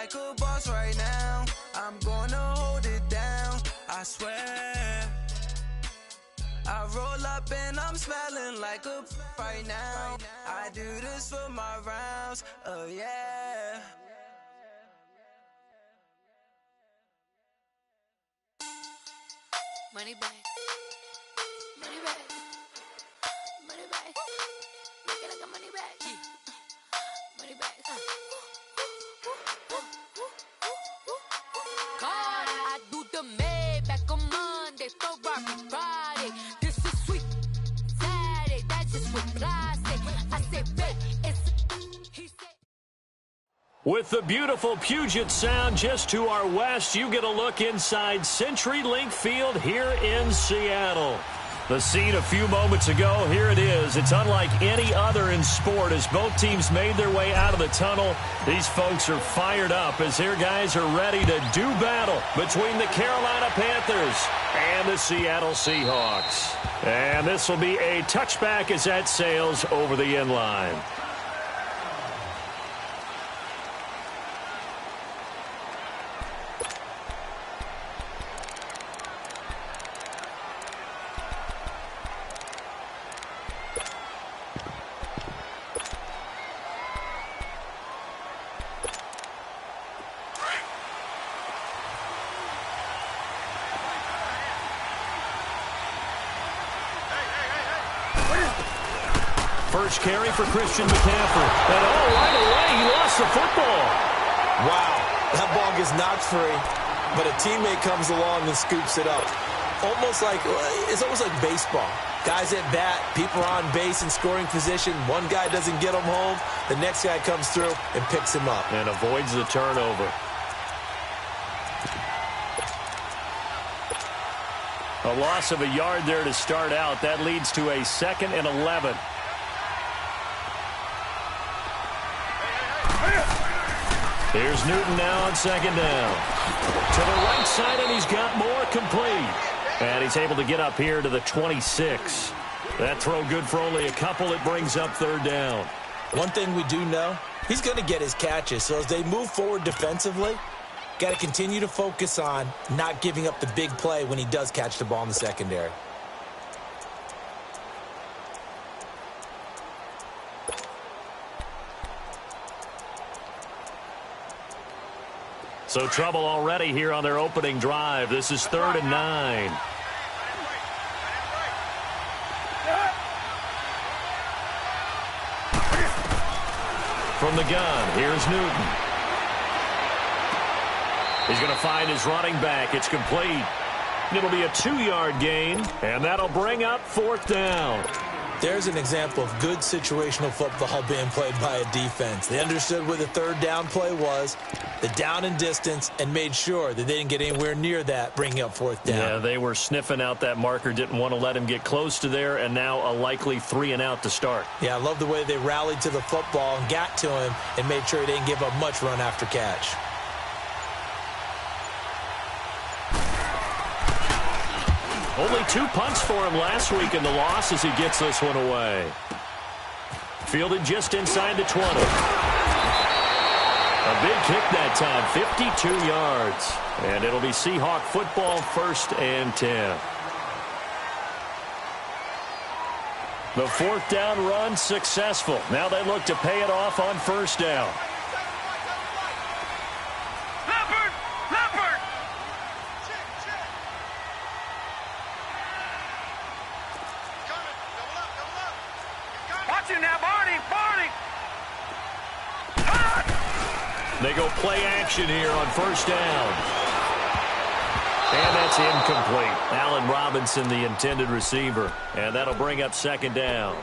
like a boss right now. I'm gonna hold it down, I swear. I roll up and I'm smelling like a right now. I do this for my rounds, oh yeah. Money back, money back, money back. Make it like a money back, money back. God, I do the Maybach on Monday, Ferrari Friday. This is sweet Saturday, that's just what I say. I say, babe, he said. With the beautiful Puget Sound just to our west, you get a look inside CenturyLink Field here in Seattle. The scene a few moments ago, here it is. It's unlike any other in sport as both teams made their way out of the tunnel. These folks are fired up as their guys are ready to do battle between the Carolina Panthers and the Seattle Seahawks. And this will be a touchback as that sails over the end line. First carry for Christian McCaffrey. And right away, he lost the football. Wow, that ball gets knocked free, but a teammate comes along and scoops it up. It's almost like baseball. Guys at bat, people are on base in scoring position. One guy doesn't get him home. The next guy comes through and picks him up. And avoids the turnover. A loss of a yard there to start out. That leads to a 2nd and 11. Here's Newton now on 2nd down. To the right side, and he's got more complete. And he's able to get up here to the 26. That throw good for only a couple. It brings up 3rd down. One thing we do know, he's going to get his catches. So as they move forward defensively, got to continue to focus on not giving up the big play when he does catch the ball in the secondary. So trouble already here on their opening drive. This is 3rd and 9. From the gun, here's Newton. He's going to find his running back. It's complete. It'll be a 2-yard gain, and that'll bring up 4th down. There's an example of good situational football being played by a defense. They understood where the 3rd down play was, the down and distance, and made sure that they didn't get anywhere near that, bringing up 4th down. Yeah, they were sniffing out that marker, didn't want to let him get close to there, and now a likely 3 and out to start. Yeah, I love the way they rallied to the football and got to him and made sure he didn't give up much run after catch. Only 2 punts for him last week in the loss as he gets this one away. Fielded just inside the 20. A big kick that time, 52 yards. And it'll be Seahawk football, 1st and 10. The 4th down run successful. Now they look to pay it off on 1st down. They go play action here on 1st down. And that's incomplete. Allen Robinson, the intended receiver. And that'll bring up 2nd down.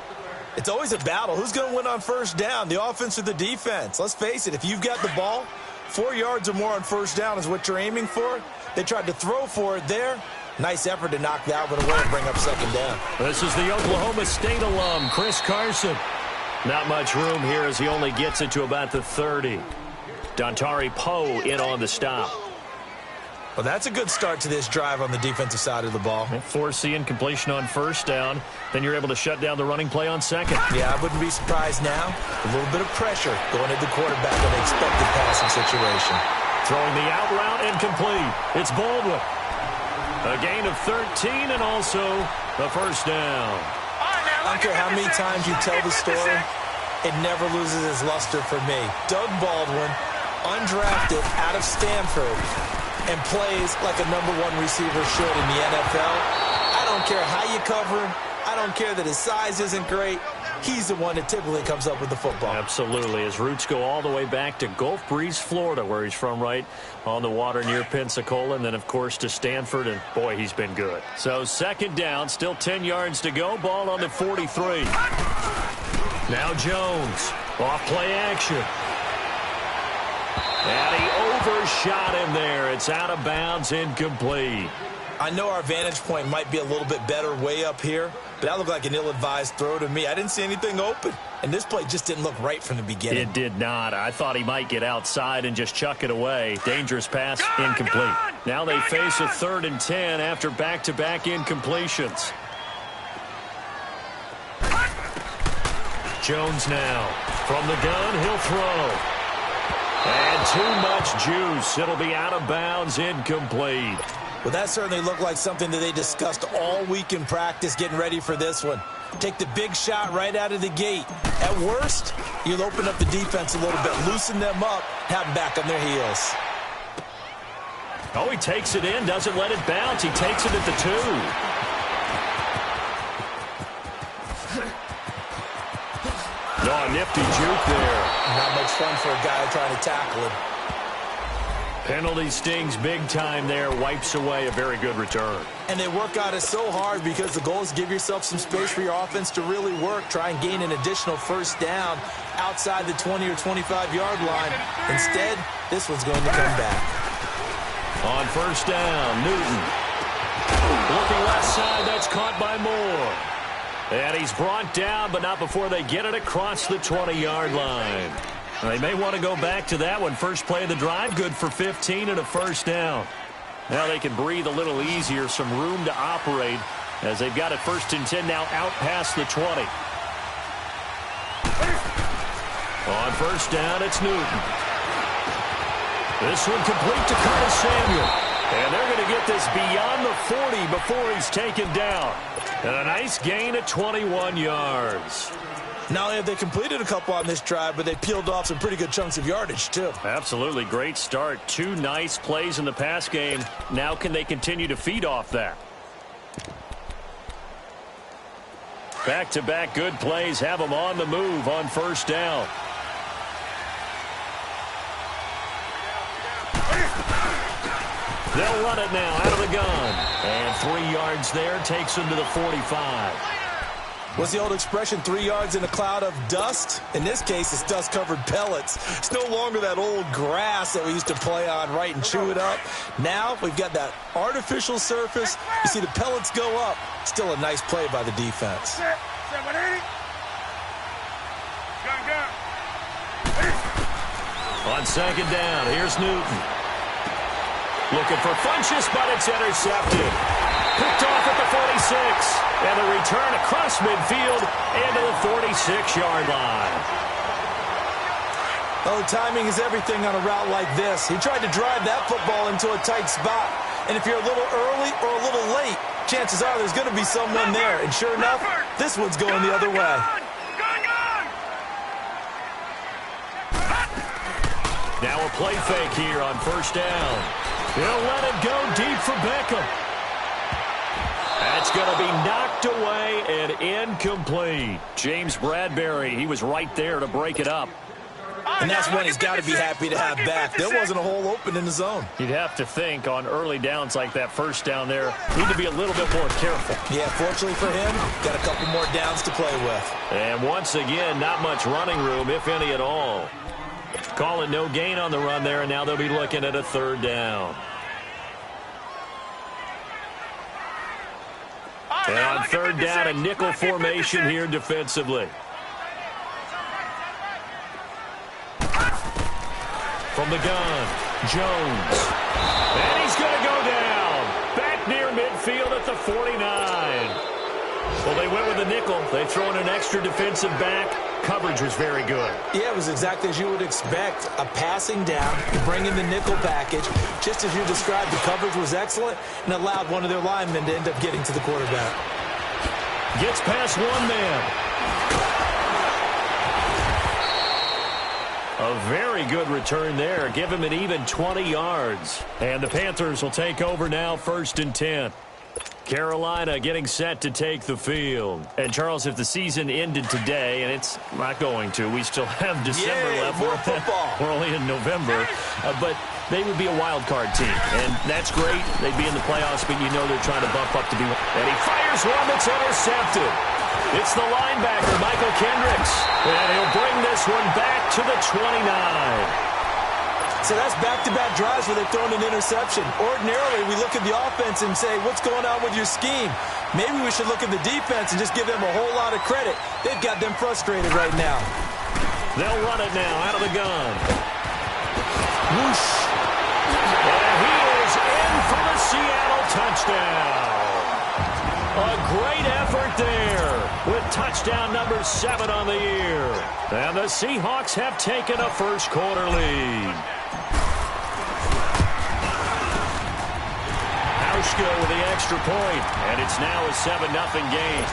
It's always a battle. Who's going to win on 1st down, the offense or the defense? Let's face it, if you've got the ball, 4 yards or more on 1st down is what you're aiming for. They tried to throw for it there. Nice effort to knock that one away and bring up 2nd down. This is the Oklahoma State alum, Chris Carson. Not much room here as he only gets it to about the 30. Dontari Poe in on the stop. Well, that's a good start to this drive on the defensive side of the ball. Forcing incompletion on first down. Then you're able to shut down the running play on second. Yeah, I wouldn't be surprised now. A little bit of pressure going at the quarterback in the expected passing situation. Throwing the out route incomplete. It's Baldwin. A gain of 13 and also the first down. I don't care how many times you tell the story, it never loses its luster for me. Doug Baldwin, undrafted out of Stanford, and plays like a #1 receiver should in the NFL. I don't care how you cover him. I don't care that his size isn't great. He's the one that typically comes up with the football. Absolutely. His roots go all the way back to Gulf Breeze, Florida, where he's from, right on the water near Pensacola, and then, of course, to Stanford, and, boy, he's been good. So second down, still 10 yards to go. Ball on the 43. Now Jones, off play action. And he overshot him there. It's out of bounds, incomplete. I know our vantage point might be a little bit better way up here, but that looked like an ill-advised throw to me. I didn't see anything open, and this play just didn't look right from the beginning. It did not. I thought he might get outside and just chuck it away. Dangerous pass, incomplete. Now they face a 3rd and 10 after back-to-back incompletions. Jones now. From the gun, he'll throw. And too much juice. It'll be out of bounds, incomplete. Well, that certainly looked like something that they discussed all week in practice getting ready for this one. Take the big shot right out of the gate. At worst, you'll open up the defense a little bit, loosen them up, have them back on their heels. Oh, he takes it in, doesn't let it bounce. He takes it at the 2. No, a nifty juke there. Not much fun for a guy trying to tackle him. Penalty stings big time there. Wipes away a very good return. And they work on it so hard because the goal is give yourself some space for your offense to really work. Try and gain an additional first down outside the 20 or 25-yard line. Instead, this one's going to come back. On first down, Newton. Looking left side, that's caught by Moore. And he's brought down, but not before they get it across the 20-yard line. They may want to go back to that one. First play of the drive, good for 15 and a first down. Now they can breathe a little easier, some room to operate as they've got it 1st and 10 now out past the 20. On first down, it's Newton. This one complete to Curtis Samuel. And they're going to get this beyond the 40 before he's taken down. And a nice gain at 21 yards. Not only have they completed a couple on this drive, but they peeled off some pretty good chunks of yardage, too. Absolutely. Great start. 2 nice plays in the pass game. Now can they continue to feed off that? Back-to-back good plays have them on the move on first down. They'll run it now out of the gun. And 3 yards there takes them to the 45. What's the old expression, 3 yards in a cloud of dust? In this case, it's dust-covered pellets. It's no longer that old grass that we used to play on, right, and chew it up. Now we've got that artificial surface. You see the pellets go up. Still a nice play by the defense. On second down, here's Newton. Looking for Funchess, but it's intercepted. Picked off at the 46. And the return across midfield into the 46-yard line. Oh, timing is everything on a route like this. He tried to drive that football into a tight spot. And if you're a little early or a little late, chances are there's going to be someone there. And sure enough, this one's going the other way. Now a play fake here on first down. He'll let it go deep for Beckham. That's going to be knocked away and incomplete. James Bradbury, he was right there to break it up. And that's one he's got to be happy to have back. There wasn't a hole open in the zone. You'd have to think on early downs like that first down there, need to be a little bit more careful. Yeah, fortunately for him, got a couple more downs to play with. And once again, not much running room, if any at all. Call it no gain on the run there, and now they'll be looking at a 3rd down. And on 3rd down, a nickel formation here defensively. From the gun, Jones. And he He's going to go down. Back near midfield at the 49. Well, they went with a nickel. They throw in an extra defensive back. Coverage was very good. Yeah, it was exactly as you would expect. A passing down, bring in the nickel package. Just as you described, the coverage was excellent and allowed one of their linemen to end up getting to the quarterback. Gets past one man. A very good return there. Give him an even 20 yards. And the Panthers will take over now, 1st and 10. Carolina getting set to take the field. And, Charles, if the season ended today, and it's not going to, we still have December left. More football. We're only in November. But they would be a wild card team. And that's great. They'd be in the playoffs, but you know they're trying to bump up to be one. And he fires one that's intercepted. It's the linebacker, Michael Kendricks. And he'll bring this one back to the 29. So that's back-to-back drives where they've thrown an interception. Ordinarily, we look at the offense and say, what's going on with your scheme? Maybe we should look at the defense and just give them a whole lot of credit. They've got them frustrated right now. They'll run it now out of the gun. Whoosh. And he is in for the Seattle touchdown. A great effort there with touchdown number 7 on the year. And the Seahawks have taken a first-quarter lead. Hauschka with the extra point, and it's now a 7-0 game.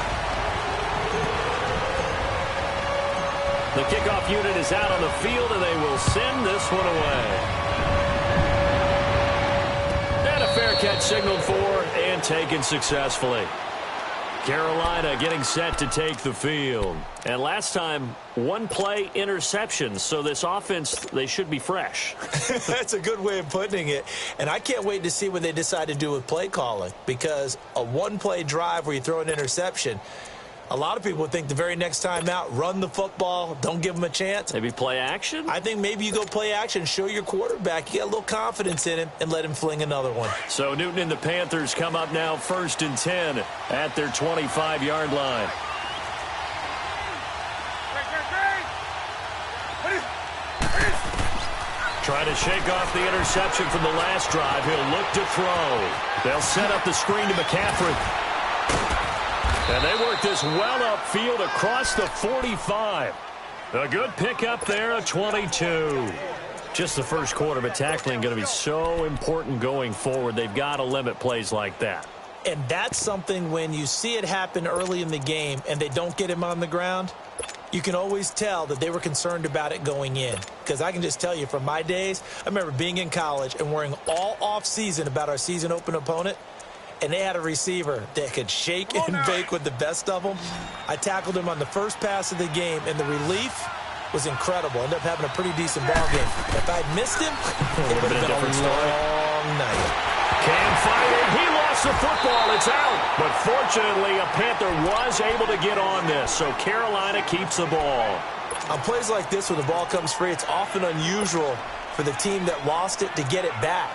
The kickoff unit is out on the field, and they will send this one away. And a fair catch signaled for and taken successfully. Carolina getting set to take the field. And last time, 1-play interception. So this offense, they should be fresh. That's a good way of putting it. And I can't wait to see what they decide to do with play calling. Because a 1-play drive where you throw an interception, a lot of people would think the very next time out, run the football, don't give them a chance. Maybe play action? I think maybe you go play action, show your quarterback, you get a little confidence in him, and let him fling another one. So Newton and the Panthers come up now 1st and 10 at their 25-yard line. Trying to shake off the interception from the last drive. He'll look to throw. They'll set up the screen to McCaffrey. And they work this well upfield across the 45. A good pickup there of 22. Just the first quarter, but tackling going to be so important going forward. They've got to limit plays like that. And that's something when you see it happen early in the game and they don't get him on the ground, you can always tell that they were concerned about it going in. Because I can just tell you from my days, I remember being in college and worrying all off-season about our season open opponent. And they had a receiver that could shake and bake with the best of them. I tackled him on the first pass of the game, and the relief was incredible. Ended up having a pretty decent ball game. If I'd missed him, it would have been a long night. Cam fired. He lost the football. It's out. But fortunately, a Panther was able to get on this, so Carolina keeps the ball. On plays like this, when the ball comes free, it's often unusual for the team that lost it to get it back.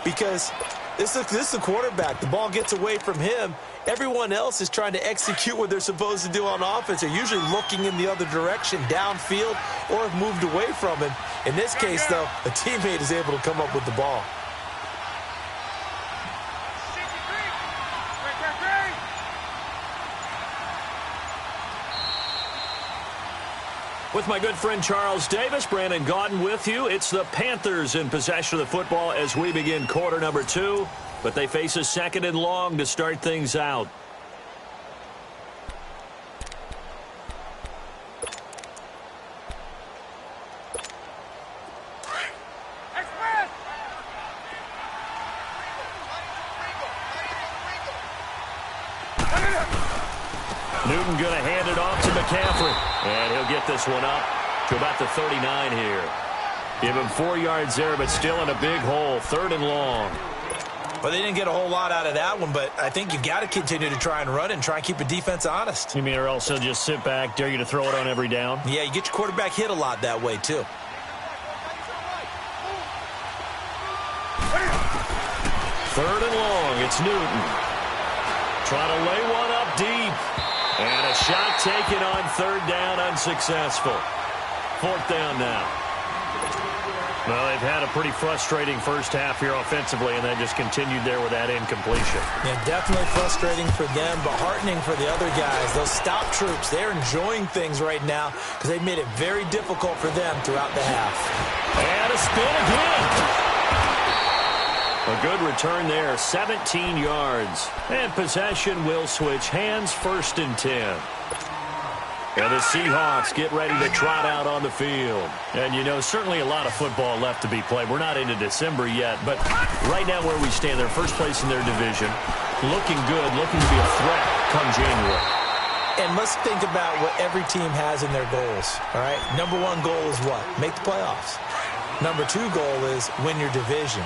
Because this is the quarterback. The ball gets away from him. Everyone else is trying to execute what they're supposed to do on offense. They're usually looking in the other direction, downfield, or have moved away from him. In this case, though, a teammate is able to come up with the ball. With my good friend Charles Davis, Brandon Gaudin with you. It's the Panthers in possession of the football as we begin quarter number 2. But they face a 2nd and long to start things out. Newton going to hand it off to McCaffrey. And he'll get this one up to about the 39 here. Give him 4 yards there, but still in a big hole. 3rd and long. Well, they didn't get a whole lot out of that one, but I think you've got to continue to try and run and try and keep the defense honest. You mean or else he'll just sit back, dare you to throw it on every down? Yeah, you get your quarterback hit a lot that way, too. 3rd and long. It's Newton. Trying to lay one up deep. And a shot taken on 3rd down, unsuccessful. 4th down now. Well, they've had a pretty frustrating first half here offensively, and then just continued there with that incompletion. Yeah, definitely frustrating for them, but heartening for the other guys. Those stop troops, they're enjoying things right now because they've made it very difficult for them throughout the half. And a spin again. A good return there, 17 yards. And possession will switch hands, 1st and 10. And the Seahawks get ready to trot out on the field. And, you know, certainly a lot of football left to be played. We're not into December yet, but right now where we stand, they're first place in their division. Looking good, looking to be a threat come January. And let's think about what every team has in their goals, all right? Number 1 goal is what? Make the playoffs. Number 2 goal is win your division.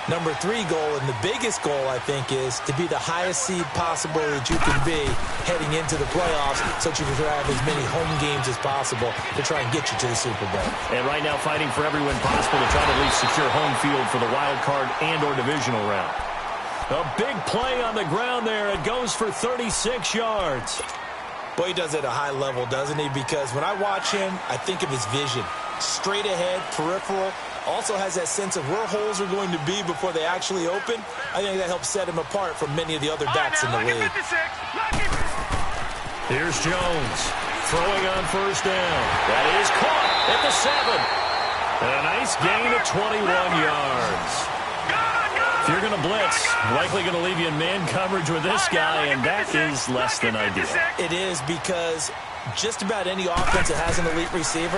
Number 3 goal, and the biggest goal, I think, is to be the highest seed possible that you can be heading into the playoffs so that you can have as many home games as possible to try and get you to the Super Bowl. And right now fighting for every win possible to try to at least secure home field for the wild card and or divisional round. A big play on the ground there. It goes for 36 yards. Boy, he does it at a high level, doesn't he? Because when I watch him, I think of his vision. Straight ahead, peripheral. Also has that sense of where holes are going to be before they actually open. I think that helps set him apart from many of the other backs in the league. Here's Jones throwing on 1st down. That is caught at the 7. A nice gain of 21 yards. If you're going to blitz, likely going to leave you in man coverage with this guy, and that is less than ideal. It is, because just about any offense that has an elite receiver,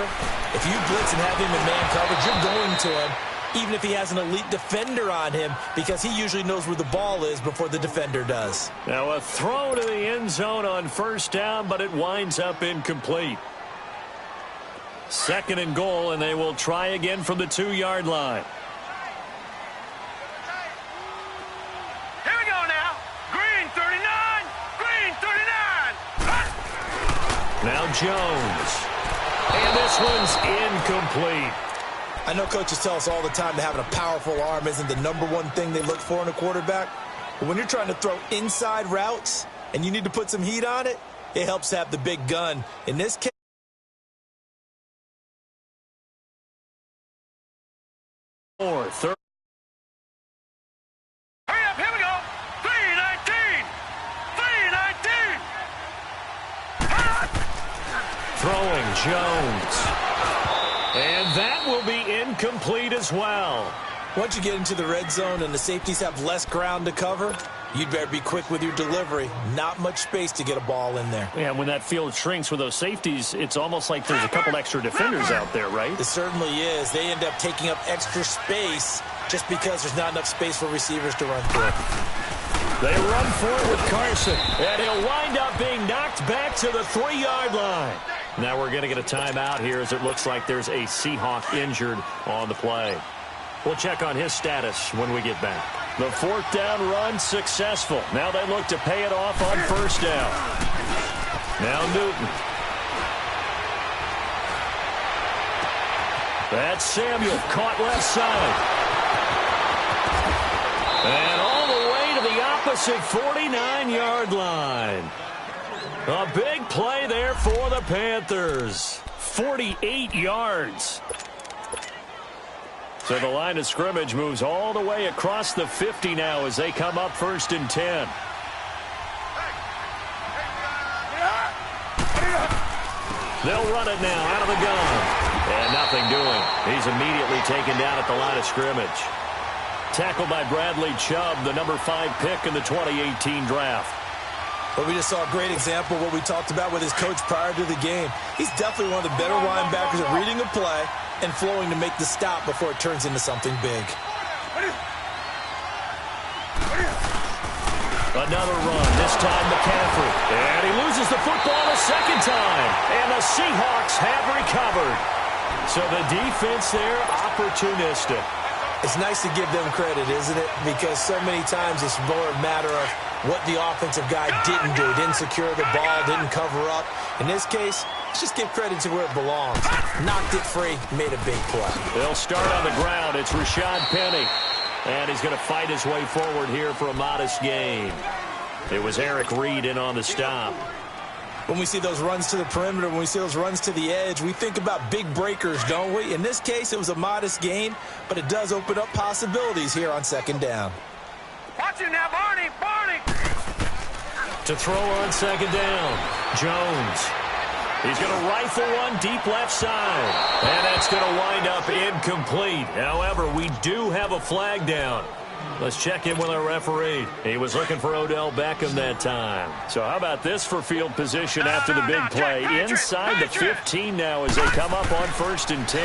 if you blitz and have him in man coverage, you're going to him, even if he has an elite defender on him, because he usually knows where the ball is before the defender does. Now a throw to the end zone on 1st down, but it winds up incomplete. 2nd and goal, and they will try again from the 2-yard line. Here we go now. Green 39. Green 39. Now Jones. And this one's incomplete. I know coaches tell us all the time that having a powerful arm isn't the number 1 thing they look for in a quarterback. But when you're trying to throw inside routes and you need to put some heat on it, it helps have the big gun. In this case, Third. Hurry up. Here we go. 319. 319. Throwing Jones. And that will be incomplete as well. once you get into the red zone and the safeties have less ground to cover, you'd better be quick with your delivery. Not much space to get a ball in there. Yeah, when that field shrinks with those safeties, it's almost like there's a couple extra defenders out there, right? It certainly is. They end up taking up extra space just because there's not enough space for receivers to run through. They run for it with Carson, and he'll wind up being knocked back to the 3-yard line. Now we're going to get a timeout here as it looks like there's a Seahawk injured on the play. We'll check on his status when we get back. The 4th down run successful. Now they look to pay it off on 1st down. Now Newton. That's Samuel, caught left side. And all the way to the opposite 49-yard line. A big play there for the Panthers. 48 yards. So the line of scrimmage moves all the way across the 50 now as they come up 1st and 10. They'll run it now out of the gun. And nothing doing. He's immediately taken down at the line of scrimmage. Tackled by Bradley Chubb, the number 5 pick in the 2018 draft. But we just saw a great example of what we talked about with his coach prior to the game. He's definitely one of the better linebackers at reading a play and flowing to make the stop before it turns into something big. Another run, this time McCaffrey. And he loses the football a second time. And the Seahawks have recovered. So the defense there, opportunistic. It's nice to give them credit, isn't it? Because so many times it's more a matter of what the offensive guy didn't do. Didn't secure the ball, didn't cover up. In this case, let's just give credit to where it belongs. Knocked it free, made a big play. They'll start on the ground. It's Rashad Penny. And he's going to fight his way forward here for a modest gain. It was Eric Reed in on the stop. When we see those runs to the perimeter, when we see those runs to the edge, we think about big breakers, don't we? In this case, it was a modest gain, but it does open up possibilities here on second down. Watch him now, Barney! Barney! To throw on second down, Jones. He's going to rifle one deep left side. And that's going to wind up incomplete. However, we do have a flag down. Let's check in with our referee. He was looking for Odell Beckham that time. So how about this for field position after the big play? Inside the 15 now as they come up on 1st and 10.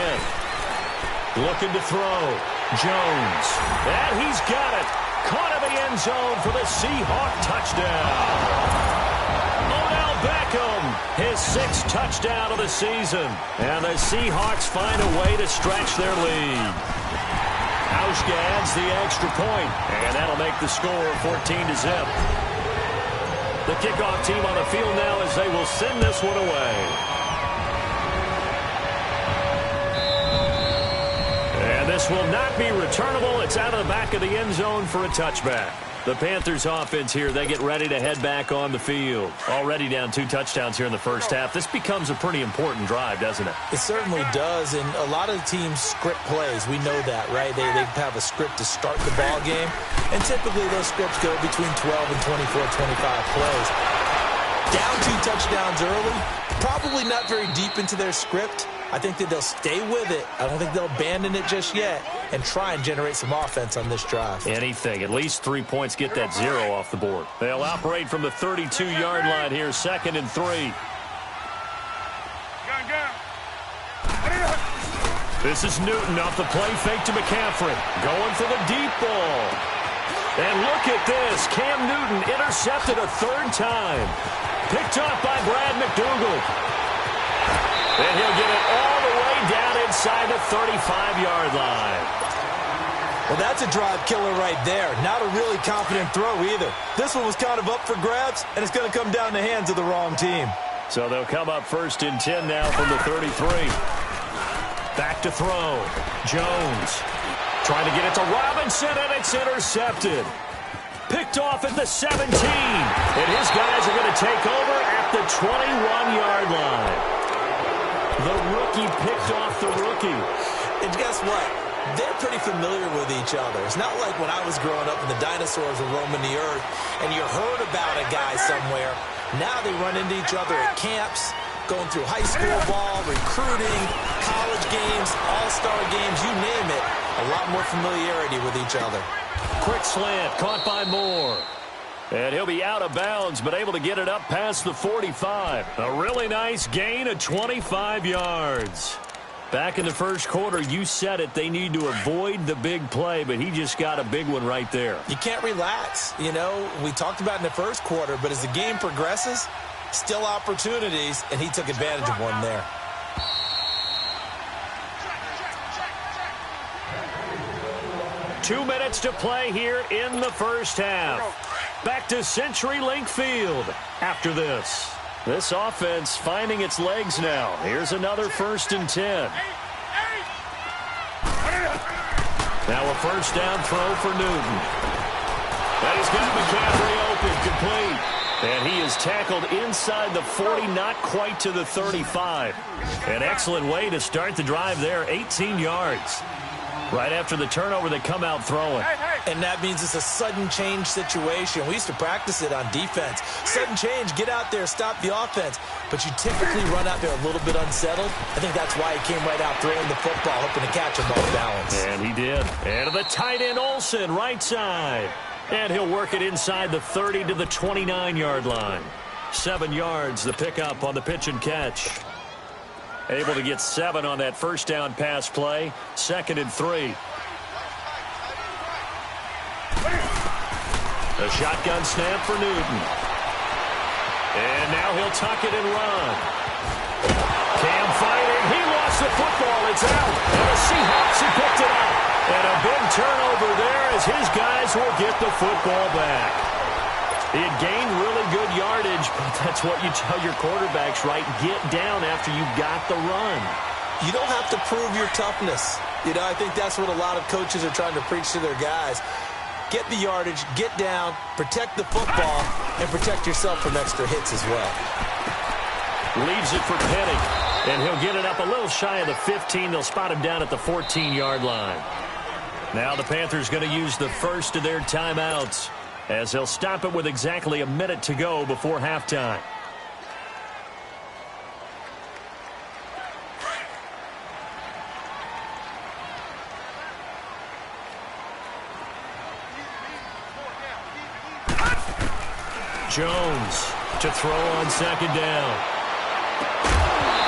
Looking to throw. Jones. And he's got it. Caught in the end zone for the Seahawk touchdown. Odell Beckham, his 6th touchdown of the season. And the Seahawks find a way to stretch their lead. Hauschka adds the extra point, and that'll make the score 14-0. The kickoff team on the field now as they will send this one away. And this will not be returnable. It's out of the back of the end zone for a touchback. The Panthers offense here, they get ready to head back on the field. Already down 2 touchdowns here in the first half. This becomes a pretty important drive, doesn't it? It certainly does, and a lot of teams script plays. We know that, right? They have a script to start the ball game, and typically those scripts go between 12 and 24, 25 plays. Down 2 touchdowns early, probably not very deep into their script. I think that they'll stay with it. I don't think they'll abandon it just yet and try and generate some offense on this drive. Anything. At least 3 points, get that 0 off the board. They'll operate from the 32-yard line here, 2nd and 3. This is Newton off the play fake to McCaffrey. Going for the deep ball. And look at this. Cam Newton intercepted a 3rd time. Picked up by Brad McDougal. And he'll get it all the way down inside the 35-yard line. Well, that's a drive killer right there. Not a really confident throw either. This one was kind of up for grabs, and it's going to come down in the hands of the wrong team. So they'll come up 1st and 10 now from the 33. Back to throw. Jones trying to get it to Robinson, and it's intercepted. Picked off at the 17. And his guys are going to take over at the 21-yard line. The rookie picked off the rookie. And guess what? They're pretty familiar with each other. It's not like when I was growing up and the dinosaurs were roaming the earth and you heard about a guy somewhere. Now they run into each other at camps, going through high school ball, recruiting, college games, all-star games, you name it. A lot more familiarity with each other. Quick slant, caught by Moore. And he'll be out of bounds, but able to get it up past the 45. A really nice gain of 25 yards. Back in the first quarter, you said it, they need to avoid the big play, but he just got a big one right there. You can't relax. You know, we talked about in the first quarter, but as the game progresses, still opportunities, and he took advantage of one there. Two minutes to play here in the first half. Back to CenturyLink Field after this. This offense finding its legs now. Here's another 1st and 10. Now a 1st down throw for Newton. And he's got McCaffrey open, complete. And he is tackled inside the 40, not quite to the 35. An excellent way to start the drive there, 18 yards. Right after the turnover, they come out throwing. And that means it's a sudden change situation. We used to practice it on defense. Sudden change, get out there, stop the offense. But you typically run out there a little bit unsettled. I think that's why he came right out throwing the football, hoping to catch him off balance. And he did. And to the tight end, Olsen, right side. And he'll work it inside the 30 to the 29-yard line. 7 yards, the pickup on the pitch and catch. Able to get 7 on that 1st down pass play. 2nd and 3. A shotgun snap for Newton. And now he'll tuck it and run. Cam fighting. He lost the football. It's out. And the Seahawks have picked it up. And a big turnover there as his guys will get the football back. He had gained really good yardage, but that's what you tell your quarterbacks, right? Get down after you got the run. You don't have to prove your toughness. You know, I think that's what a lot of coaches are trying to preach to their guys. Get the yardage, get down, protect the football, and protect yourself from extra hits as well. Leaves it for Petty. And he'll get it up a little shy of the 15. They'll spot him down at the 14-yard line. Now the Panthers going to use the first of their timeouts, as they'll stop it with exactly a minute to go before halftime. Jones to throw on second down.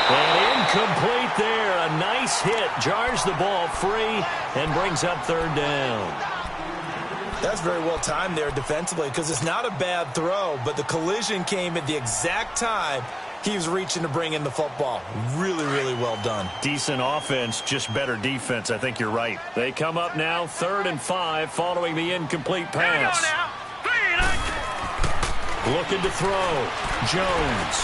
And incomplete there. A nice hit. Jars the ball free and brings up third down. That's very well timed there defensively, because it's not a bad throw, but the collision came at the exact time he was reaching to bring in the football. Really, really well done. Decent offense, just better defense. I think you're right. They come up now 3rd and 5 following the incomplete pass. Looking to throw. Jones.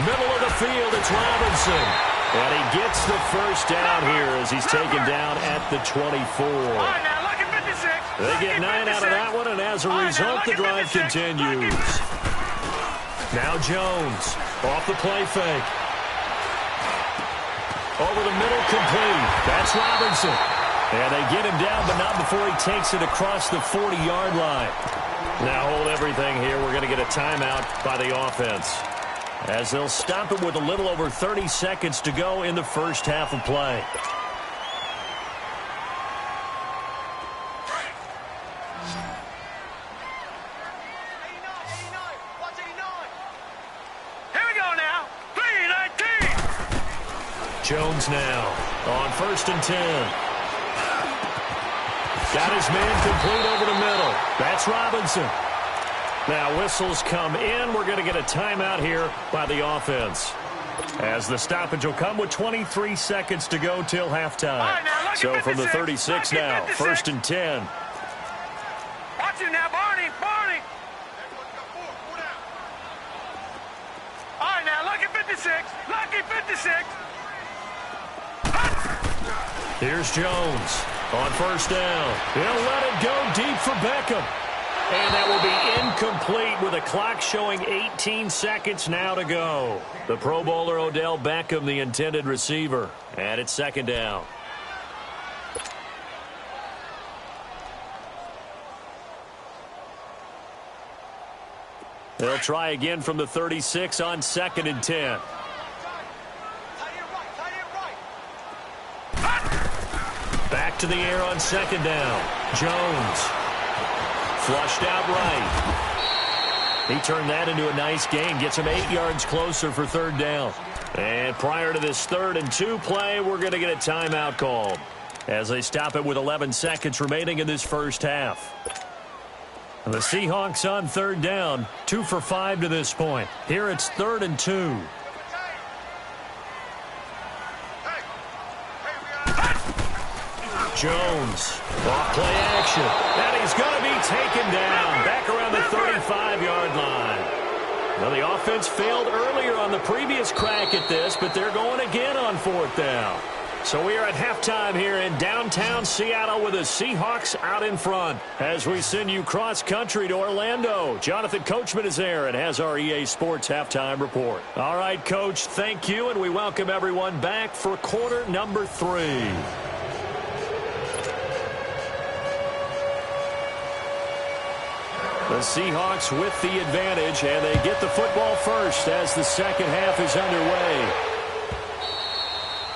Middle of the field, it's Robinson. And he gets the first down here as he's taken down at the 24. They get 9 out of that one, and as a result, the drive continues. Now Jones off the play fake. Over the middle, complete. That's Robinson. And they get him down, but not before he takes it across the 40-yard line. Now hold everything here. We're going to get a timeout by the offense, as they'll stop it with a little over 30 seconds to go in the first half of play. Jones now on 1st and 10. Got his man complete over the middle. That's Robinson. Now whistles come in. We're going to get a timeout here by the offense, as the stoppage will come with 23 seconds to go till halftime. So from the 36 now, 1st and 10. Watch it now, Barney. All right, now, lucky 56. Lucky 56. Here's Jones on 1st down. He'll let it go deep for Beckham. And that will be incomplete with a clock showing 18 seconds now to go. The Pro Bowler Odell Beckham, the intended receiver. And it's 2nd down. They'll try again from the 36 on 2nd and 10. Back to the air on 2nd down. Jones. Flushed out right. He turned that into a nice gain. Gets him 8 yards closer for 3rd down. And prior to this 3rd and 2 play, we're going to get a timeout called, as they stop it with 11 seconds remaining in this first half. And the Seahawks on 3rd down, 2 for 5 to this point. Here it's 3rd and 2. Jones, off play action, and he's going to be taken down back around the 35-yard line. Well, the offense failed earlier on the previous crack at this, but they're going again on 4th down. So we are at halftime here in downtown Seattle with the Seahawks out in front. As we send you cross-country to Orlando, Jonathan Coachman is there and has our EA Sports halftime report. All right, Coach, thank you, and we welcome everyone back for quarter number 3. The Seahawks with the advantage, and they get the football first as the second half is underway.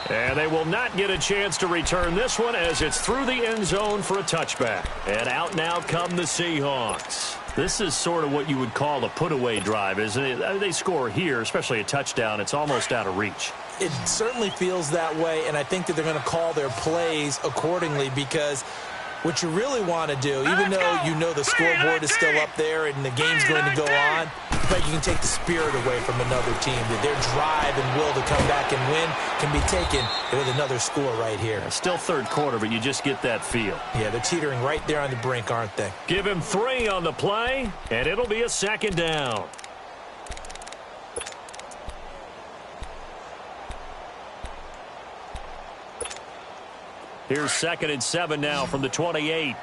And they will not get a chance to return this one, as it's through the end zone for a touchback. And out now come the Seahawks. This is sort of what you would call a put-away drive, isn't it? I mean, they score here, especially a touchdown. It's almost out of reach. It certainly feels that way, and I think that they're going to call their plays accordingly, because what you really want to do, even though you know the scoreboard is still up there and the game's going to go on, but you can take the spirit away from another team. That their drive and will to come back and win can be taken with another score right here. Still 3rd quarter, but you just get that feel. Yeah, they're teetering right there on the brink, aren't they? Give him 3 on the play, and it'll be a 2nd down. Here's 2nd and 7 now from the 28.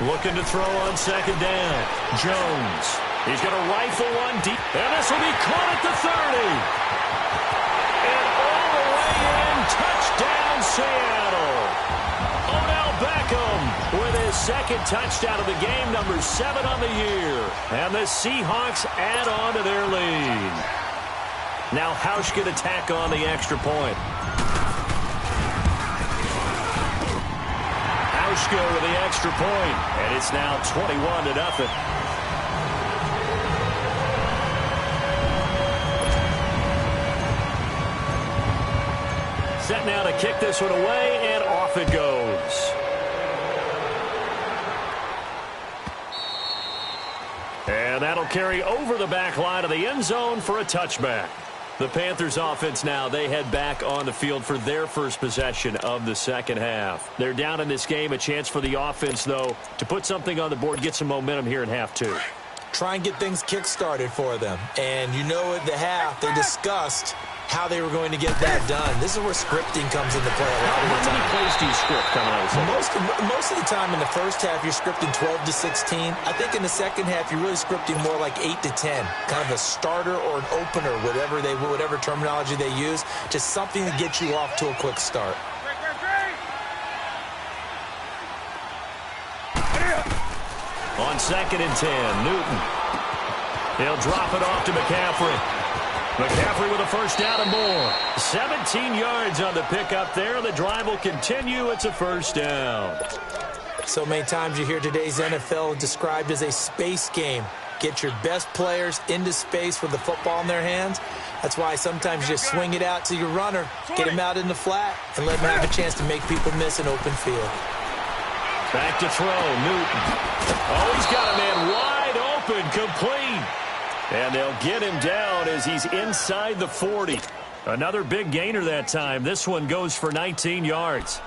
Looking to throw on second down. Jones. He's going to rifle one deep. And this will be caught at the 30. And all the way in. Touchdown, Seattle. Odell Beckham with his second touchdown of the game, number 7 on the year. And the Seahawks add on to their lead. Now Hausch can attack on the extra point. Go with the extra point, and it's now 21-0. Set now to kick this one away, and off it goes. And that'll carry over the back line of the end zone for a touchback. The Panthers offense now, they head back on the field for their first possession of the second half. They're down in this game. A chance for the offense, though, to put something on the board, get some momentum here in half two. Try and get things kick-started for them. And you know at the half, they discussed how they were going to get that done. This is where scripting comes into play a lot of the time. How many plays do you script coming out of the second? Most of the time in the first half, you're scripting 12 to 16. I think in the second half, you're really scripting more like 8 to 10. Kind of a starter or an opener, whatever terminology they use. Just something to get you off to a quick start. On 2nd and 10, Newton. He'll drop it off to McCaffrey. McCaffrey with a first down and more. 17 yards on the pickup there. The drive will continue. It's a first down. So many times you hear today's NFL described as a space game. Get your best players into space with the football in their hands. That's why sometimes you just swing it out to your runner, get him out in the flat, and let him have a chance to make people miss an open field. Back to throw, Newton. Oh, he's got a man wide open, complete. And they'll get him down as he's inside the 40. Another big gainer that time. This one goes for 19 yards.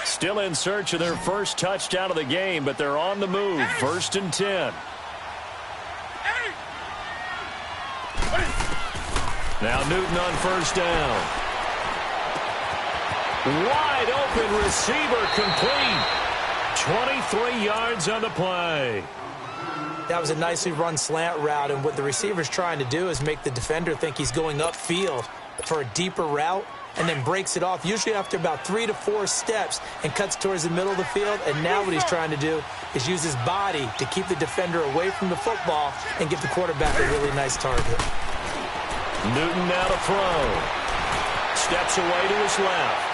Still in search of their first touchdown of the game, but they're on the move. 1st and 10. Now Newton on first down. Wide open receiver, complete. 23 yards on the play. That was a nicely run slant route, and what the receiver's trying to do is make the defender think he's going upfield for a deeper route, and then breaks it off, usually after about 3 to 4 steps, and cuts towards the middle of the field. And now what he's trying to do is use his body to keep the defender away from the football and give the quarterback a really nice target. Newton now to throw. Steps away to his left.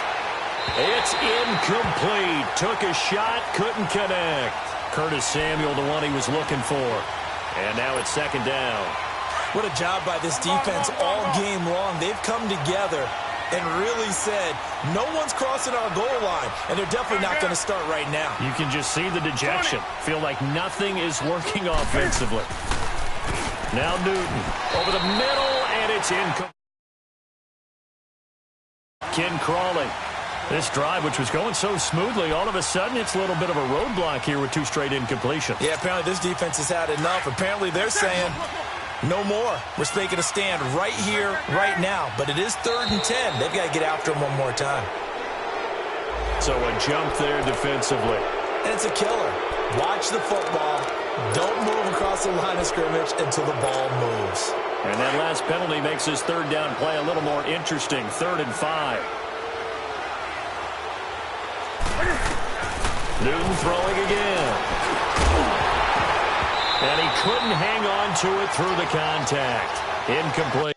It's incomplete. Took a shot, couldn't connect. Curtis Samuel, the one he was looking for. And now it's 2nd down. What a job by this defense all game long. They've come together and really said, no one's crossing our goal line, and they're definitely not going to start right now. You can just see the dejection. Feel like nothing is working offensively. Now Newton over the middle, and it's incomplete. Ken Crawley. This drive, which was going so smoothly, all of a sudden it's a little bit of a roadblock here with 2 straight incompletions. Yeah, apparently this defense has had enough. Apparently they're saying, no more. We're making a stand right here, right now. But it is 3rd and 10. They've got to get after him one more time. So a jump there defensively. And it's a killer. Watch the football. Don't move across the line of scrimmage until the ball moves. And that last penalty makes his 3rd down play a little more interesting. 3rd and 5. Newton throwing again. And he couldn't hang on to it through the contact. Incomplete.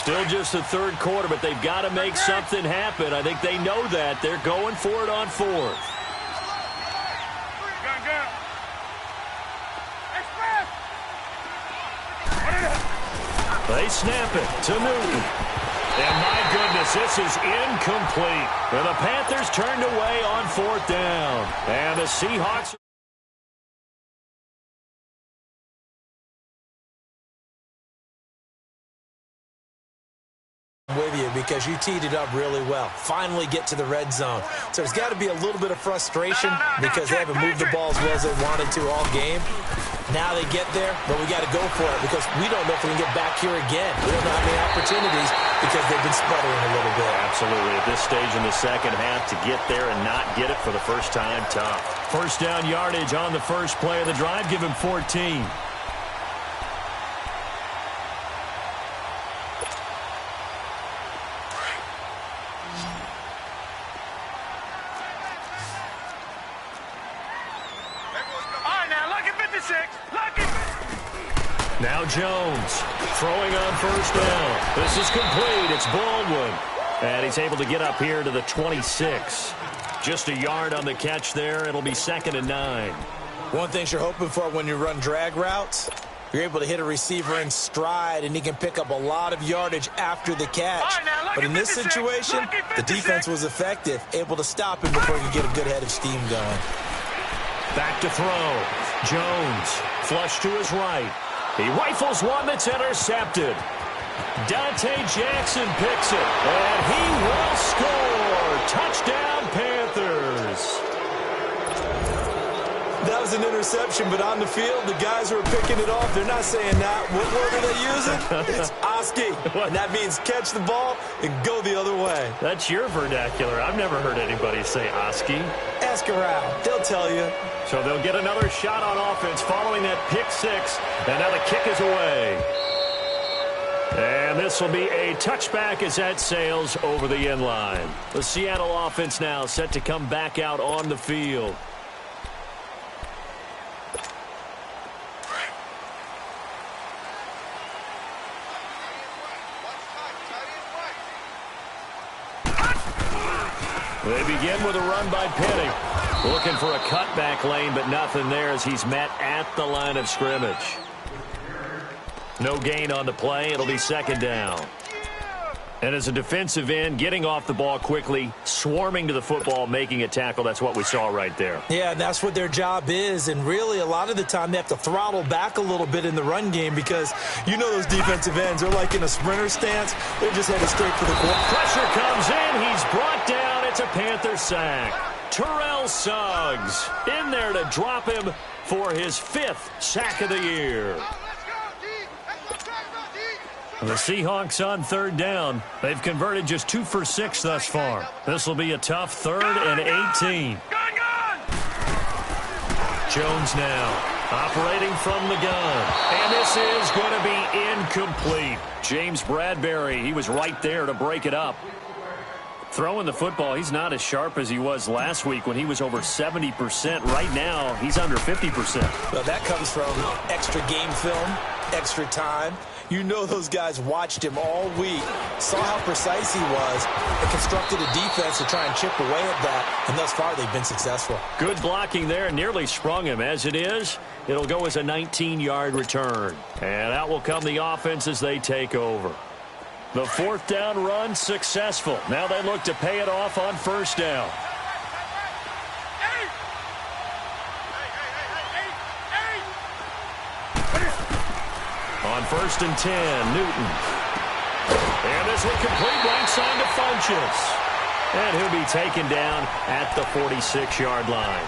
Still just the third quarter, but they've got to make something happen. I think they know that. They're going for it on fourth. They snap it to Newton. And my goodness, this is incomplete. And the Panthers turned away on fourth down. And the Seahawks... with you because you teed it up really well. Finally get to the red zone. So there's got to be a little bit of frustration because they haven't moved the ball as well as they wanted to all game. Now they get there, but we got to go for it because we don't know if we can get back here again. We don't know how many opportunities because they've been sputtering a little bit. Absolutely. At this stage in the second half, to get there and not get it for the first time, tough. First down yardage on the first play of the drive. Give him 14. Now Jones throwing on first down. This is complete. It's Baldwin. And he's able to get up here to the 26. Just a yard on the catch there. It'll be 2nd and 9. One thing you're hoping for when you run drag routes, you're able to hit a receiver in stride, and he can pick up a lot of yardage after the catch. But in this situation, the defense was effective, able to stop him before he could get a good head of steam going. Back to throw. Jones flush to his right. He rifles one that's intercepted. Dante Jackson picks it, and he will score. Touchdown, Panthers. That was an interception, but on the field, the guys who are picking it off, they're not saying that. What word are they using? It's Oski, and that means catch the ball and go the other way. That's your vernacular. I've never heard anybody say Oski. Ask around. They'll tell you. So they'll get another shot on offense following that pick six, and now the kick is away. And this will be a touchback as that sails over the end line. The Seattle offense now set to come back out on the field. They begin with a run by Penny. Looking for a cutback lane, but nothing there as he's met at the line of scrimmage. No gain on the play. It'll be 2nd down. And as a defensive end, getting off the ball quickly, swarming to the football, making a tackle, that's what we saw right there. Yeah, and that's what their job is. And really, a lot of the time, they have to throttle back a little bit in the run game because you know those defensive ends, they're like in a sprinter stance. They're just headed straight for the quarterback. Pressure comes in. He's brought down. It's a Panther sack. Terrell Suggs in there to drop him for his 5th sack of the year. The Seahawks on 3rd down. They've converted just 2 for 6 thus far. This will be a tough 3rd and 18. Jones now operating from the gun. And this is going to be incomplete. James Bradbury, he was right there to break it up. Throwing the football, he's not as sharp as he was last week when he was over 70%. Right now, he's under 50%. Well, that comes from extra game film, extra time. You know those guys watched him all week, saw how precise he was, and constructed a defense to try and chip away at that, and thus far they've been successful. Good blocking there, nearly sprung him. As it is, it'll go as a 19-yard return. And out will come the offense as they take over. The 4th down run successful. Now they look to pay it off on 1st down. On 1st and 10, Newton. And this will complete right side to Funchess. And he'll be taken down at the 46-yard line.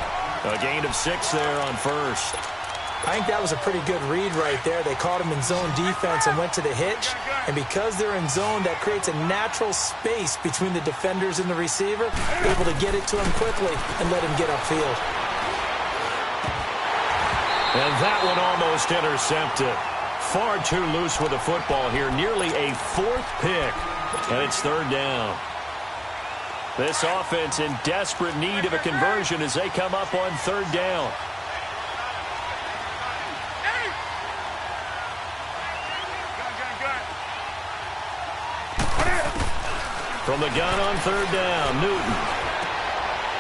A gain of 6 there on 1st. I think that was a pretty good read right there. They caught him in zone defense and went to the hitch. And because they're in zone, that creates a natural space between the defenders and the receiver, able to get it to him quickly and let him get upfield. And that one almost intercepted. Far too loose with the football here. Nearly a 4th pick. And it's 3rd down. This offense in desperate need of a conversion as they come up on 3rd down. From the gun on third down, Newton.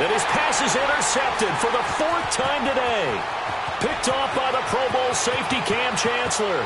And his pass is intercepted for the 4th time today. Picked off by the Pro Bowl safety Cam Chancellor.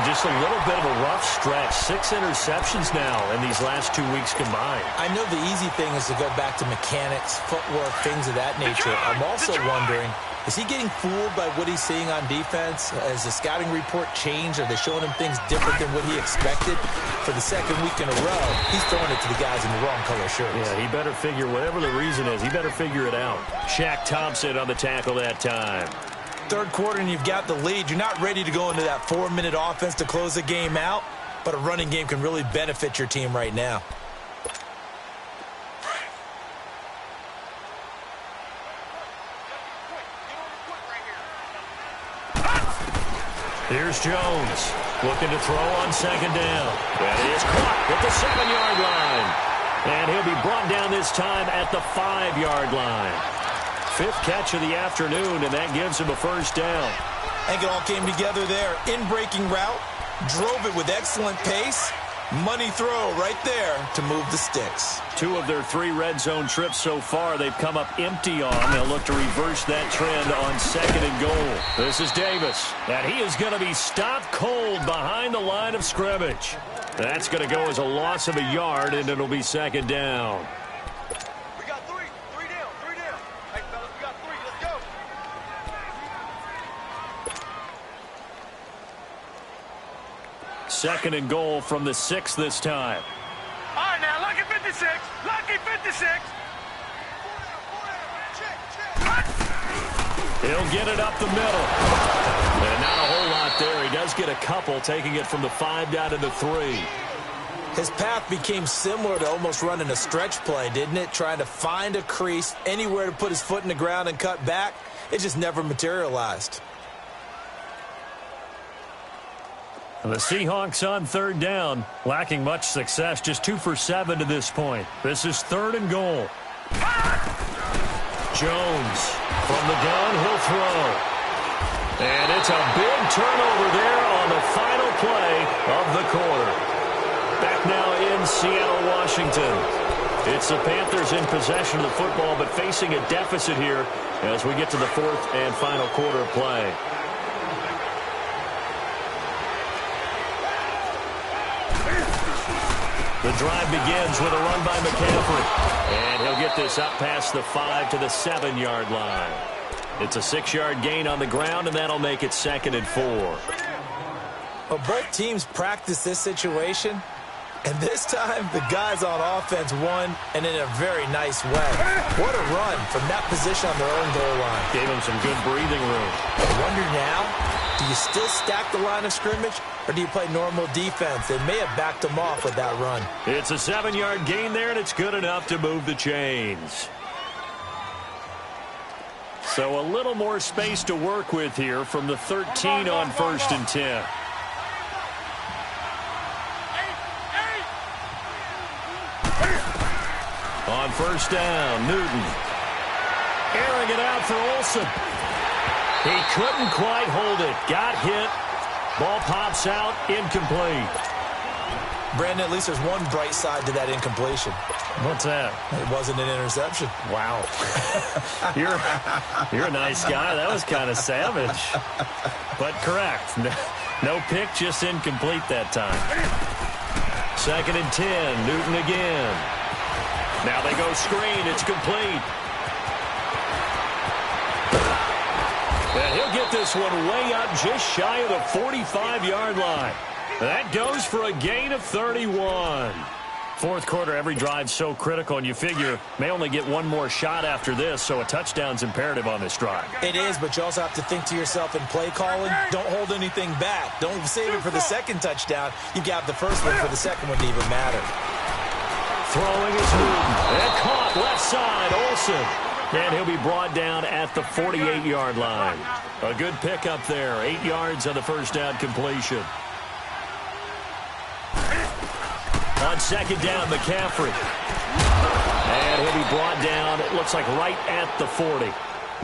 Just a little bit of a rough stretch. 6 interceptions now in these last 2 weeks combined. I know the easy thing is to go back to mechanics, footwork, things of that nature. I'm also wondering, is he getting fooled by what he's seeing on defense? Has the scouting report changed? Are they showing him things different than what he expected? For the 2nd week in a row, he's throwing it to the guys in the wrong color shirts. Yeah, he better figure, whatever the reason is, he better figure it out. Shaq Thompson on the tackle that time. 3rd quarter and you've got the lead. You're not ready to go into that 4-minute offense to close the game out, but a running game can really benefit your team right now. Here's Jones looking to throw on 2nd down. And he is caught at the 7-yard line. And he'll be brought down this time at the 5-yard line. 5th catch of the afternoon, and that gives him a 1st down. I think it all came together there. In-breaking route, drove it with excellent pace. Money throw right there to move the sticks. 2 of their 3 red zone trips so far, they've come up empty on. They'll look to reverse that trend on 2nd and goal. This is Davis, and he is going to be stopped cold behind the line of scrimmage. That's going to go as a loss of a yard, and it'll be 2nd down. 2nd and goal from the 6 this time. All right, now, lucky 56. Lucky 56. He'll get it up the middle. And not a whole lot there. He does get a couple, taking it from the 5 down to the 3. His path became similar to almost running a stretch play, didn't it? Trying to find a crease, anywhere to put his foot in the ground and cut back. It just never materialized. The Seahawks on 3rd down, lacking much success, just 2 for 7 to this point. This is 3rd and goal. Jones from the gun, he'll throw. And it's a big turnover there on the final play of the quarter. Back now in Seattle, Washington. It's the Panthers in possession of the football, but facing a deficit here as we get to the 4th and final quarter of play. The drive begins with a run by McCaffrey. And he'll get this up past the 5 to the 7-yard line. It's a 6-yard gain on the ground, and that'll make it 2nd and 4. Well, both teams practice this situation, and this time the guys on offense won, and in a very nice way. What a run from that position on their own goal line. Gave them some good breathing room. I wonder now, do you still stack the line of scrimmage, or do you play normal defense? They may have backed them off with that run. It's a 7-yard gain there, and it's good enough to move the chains. So a little more space to work with here from the 13 on 1st and 10. On 1st down, Newton. Airing it out for Olsen. He couldn't quite hold it. Got hit. Ball pops out. Incomplete. Brandon, at least there's one bright side to that incompletion. What's that? It wasn't an interception. Wow. You're a nice guy. That was kind of savage. But correct. No pick, just incomplete that time. 2nd and 10. Newton again. Now they go screen. It's complete. And he'll get this one way up just shy of the 45-yard line. That goes for a gain of 31. 4th quarter, every drive's so critical, and you figure may only get one more shot after this, so a touchdown's imperative on this drive. It is, but you also have to think to yourself in play calling, don't hold anything back. Don't save it for the 2nd touchdown. You got the first one for the 2nd one to even matter. Throwing is Newton. And caught left side, Olsen. And he'll be brought down at the 48-yard line. A good pickup there. 8 yards on the 1st down completion. On 2nd down, McCaffrey. And he'll be brought down, it looks like right at the 40.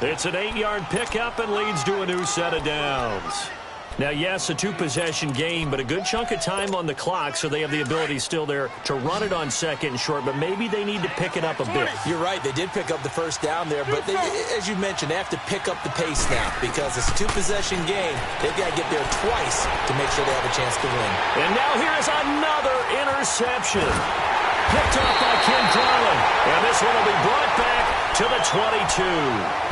It's an 8-yard pickup and leads to a new set of downs. Now, yes, a two-possession game, but a good chunk of time on the clock, so they have the ability still there to run it on second and short, but maybe they need to pick it up a bit. You're right. They did pick up the first down there, but as you mentioned, they have to pick up the pace now because it's a two-possession game. They've got to get there twice to make sure they have a chance to win. And now here's another interception. Picked off by Kim Carlin, and this one will be brought back to the 22.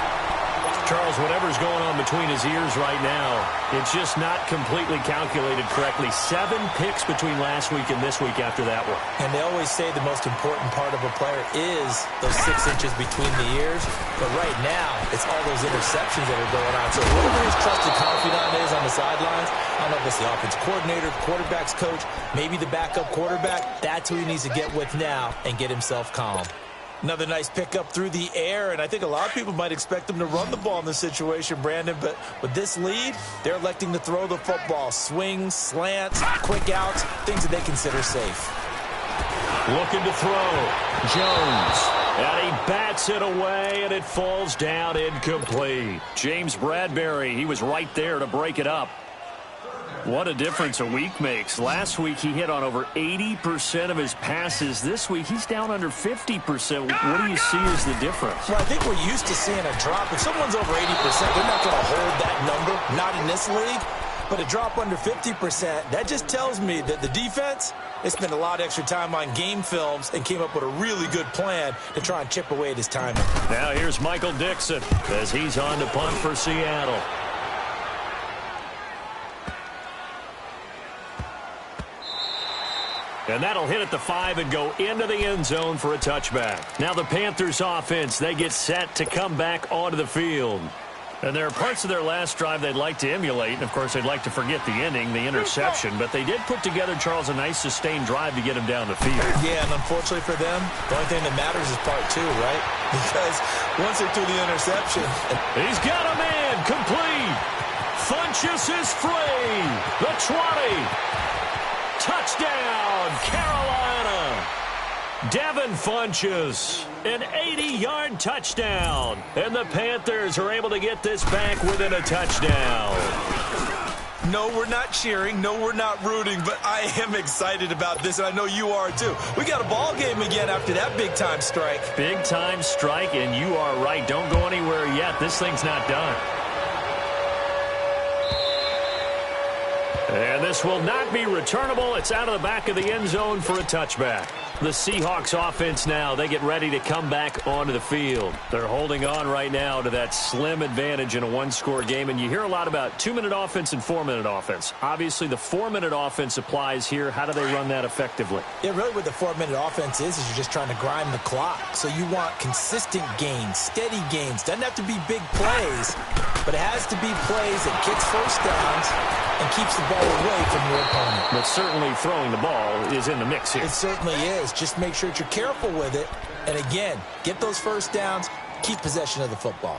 Charles, whatever's going on between his ears right now, it's just not completely calculated correctly. 7 picks between last week and this week after that one. And they always say the most important part of a player is those 6 inches between the ears. But right now, it's all those interceptions that are going on. So whoever his trusted confidant is on the sidelines, I don't know if it's the offense coordinator, quarterback's coach, maybe the backup quarterback, that's who he needs to get with now and get himself calm. Another nice pickup through the air, and I think a lot of people might expect them to run the ball in this situation, Brandon, but with this lead, they're electing to throw the football. Swings, slants, quick outs, things that they consider safe. Looking to throw. Jones. And he bats it away, and it falls down incomplete. James Bradbury, he was right there to break it up. What a difference a week makes. Last week, he hit on over 80% of his passes. This week, he's down under 50%. What do you see as the difference? Well, I think we're used to seeing a drop. If someone's over 80%, they're not going to hold that number, not in this league. But a drop under 50%, that just tells me that the defense, they spent a lot of extra time on game films and came up with a really good plan to try and chip away at his timing. Now here's Michael Dixon as he's on to punt for Seattle. And that'll hit at the 5 and go into the end zone for a touchback. Now the Panthers offense, they get set to come back onto the field. And there are parts of their last drive they'd like to emulate. And, of course, they'd like to forget the ending, the interception. But they did put together, Charles, a nice sustained drive to get him down the field. Yeah, and unfortunately for them, the only thing that matters is part 2, right? Because once they threw the interception. He's got a man complete. Funchess is free. The 20. Touchdown, Carolina. Devin Funchess, an 80-yard touchdown. And the Panthers are able to get this back within a touchdown. No, we're not cheering. No, we're not rooting. But I am excited about this, and I know you are too. We got a ball game again after that big-time strike. Big-time strike, and you are right. Don't go anywhere yet. This thing's not done. And this will not be returnable. It's out of the back of the end zone for a touchback. The Seahawks offense now, they get ready to come back onto the field. They're holding on right now to that slim advantage in a one-score game. And you hear a lot about 2-minute offense and 4-minute offense. Obviously, the 4-minute offense applies here. How do they run that effectively? Yeah, really what the 4-minute offense is you're just trying to grind the clock. So you want consistent gains, steady gains. Doesn't have to be big plays, but it has to be plays that gets first downs and keeps the ball away from your opponent. But certainly throwing the ball is in the mix here. It certainly is. Just make sure that you're careful with it. And again, get those first downs, keep possession of the football.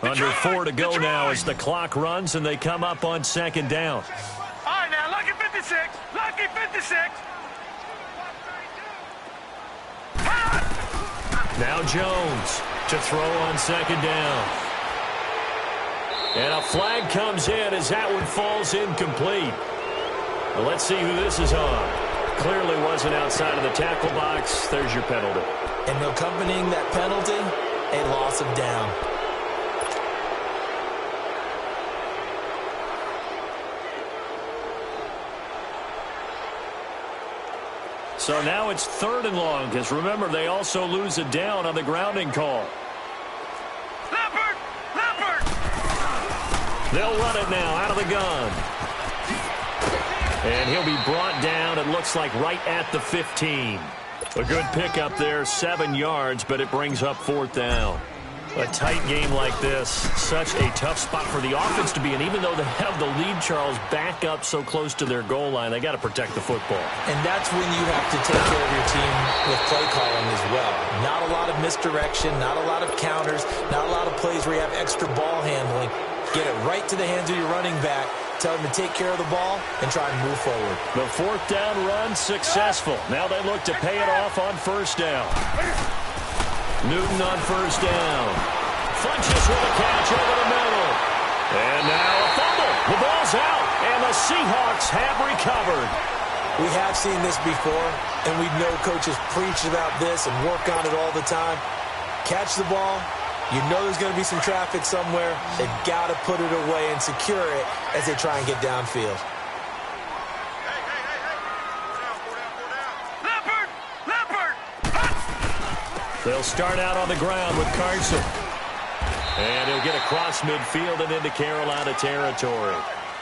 Under 4 to go now as the clock runs and they come up on second down. All right, now, lucky 56. Lucky 56. Now Jones to throw on second down. And a flag comes in as that one falls incomplete. Well, let's see who this is on. Clearly wasn't outside of the tackle box. There's your penalty. And accompanying that penalty, a loss of down. So now it's 3rd and long, because remember, they also lose a down on the grounding call. Leopard! Leopard! They'll run it now out of the gun. And he'll be brought down, it looks like, right at the 15. A good pickup there, 7 yards, but it brings up 4th down. A tight game like this, such a tough spot for the offense to be in. Even though they have the lead, Charles, back up so close to their goal line, they got to protect the football. And that's when you have to take care of your team with play calling as well. Not a lot of misdirection, not a lot of counters, not a lot of plays where you have extra ball handling. Get it right to the hands of your running back Tell them to take care of the ball and try and move forward. The fourth down run successful. Now they look to pay it off on first down. Newton on first down. Funches with a catch over the middle. And now a fumble. The ball's out, and the Seahawks have recovered. We have seen this before, and we know coaches preach about this and work on it all the time. Catch the ball. You know there's going to be some traffic somewhere. They've got to put it away and secure it as they try and get downfield. They'll start out on the ground with Carson. And he'll get across midfield and into Carolina territory.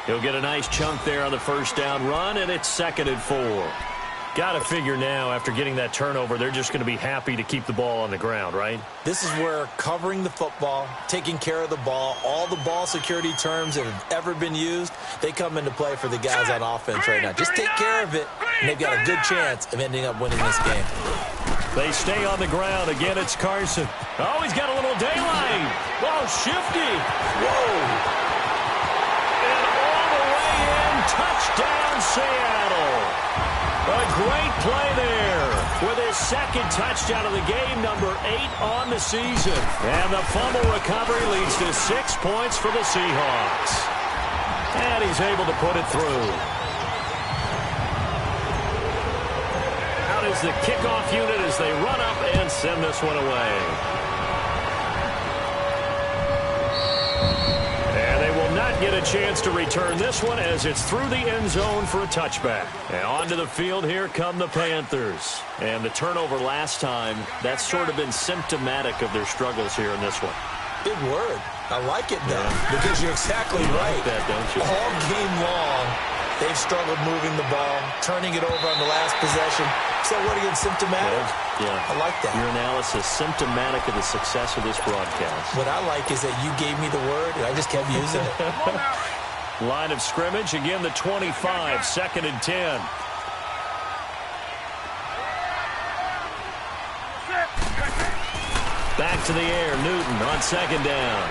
He'll get a nice chunk there on the first down run, and it's 2nd and 4. Got to figure now, after getting that turnover, they're just going to be happy to keep the ball on the ground, right? This is where covering the football, taking care of the ball, all the ball security terms that have ever been used, they come into play for the guys on offense right now. Just take care of it, and they've got a good chance of ending up winning this game. They stay on the ground. Again, it's Carson. Oh, he's got a little daylight. Oh, shifty. Whoa. And all the way in, touchdown Seattle. A great play there with his 2nd touchdown of the game, number 8 on the season. And the fumble recovery leads to 6 points for the Seahawks. And he's able to put it through. Out is the kickoff unit as they run up and send this one away. And they will not get a chance to return this one as it's through the end zone for a touchback. And onto the field here come the Panthers. And the turnover last time, that's sort of been symptomatic of their struggles here in this one. Big word. I like it, though, because you're exactly right. Like that, don't you? All game long, they've struggled moving the ball, turning it over on the last possession. So what again, symptomatic? Yeah. I like that. Your analysis, symptomatic of the success of this broadcast. What I like is that you gave me the word, and I just kept using it. Line of scrimmage, again the 25, 2nd and 10. Back to the air, Newton on 2nd down.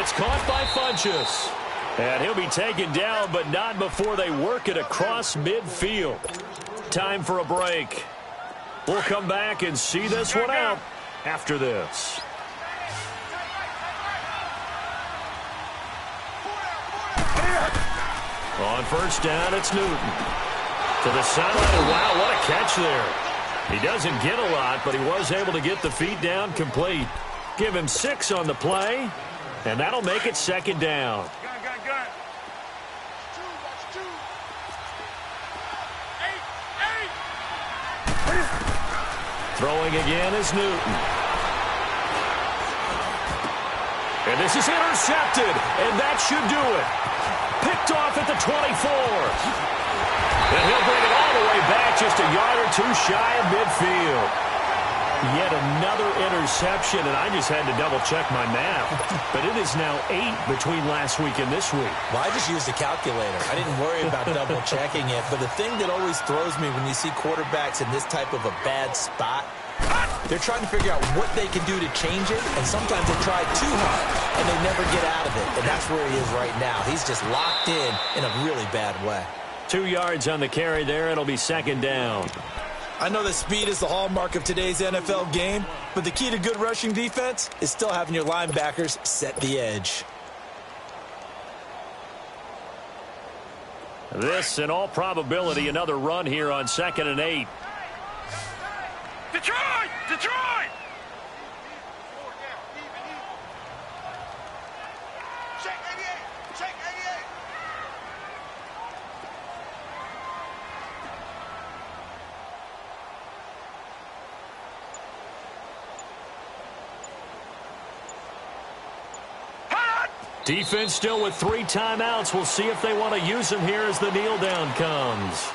It's caught by Funches. And he'll be taken down, but not before they work it across midfield. Time for a break. We'll come back and see this one out after this. On first down, it's Newton. To the sideline. Wow, what a catch there. He doesn't get a lot, but he was able to get the feet down complete. Give him 6 on the play, and that'll make it 2nd down. Throwing again is Newton. And this is intercepted, and that should do it. Picked off at the 24. And he'll bring it all the way back just a yard or 2 shy of midfield. Yet another interception, and I just had to double-check my math. But it is now 8 between last week and this week. Well, I just used a calculator. I didn't worry about double-checking it. But the thing that always throws me when you see quarterbacks in this type of a bad spot, they're trying to figure out what they can do to change it, and sometimes they try too hard, and they never get out of it. And that's where he is right now. He's just locked in a really bad way. 2 yards on the carry there. It'll be 2nd down. I know that speed is the hallmark of today's NFL game, but the key to good rushing defense is still having your linebackers set the edge. This, in all probability, another run here on 2nd and 8. Detroit! Detroit! Check 88! Check 88! Defense still with 3 timeouts. We'll see if they want to use them here as the kneel down comes.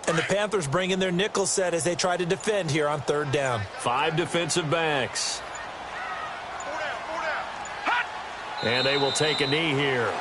And the Panthers bring in their nickel set as they try to defend here on 3rd down. 5 defensive backs. And they will take a knee here.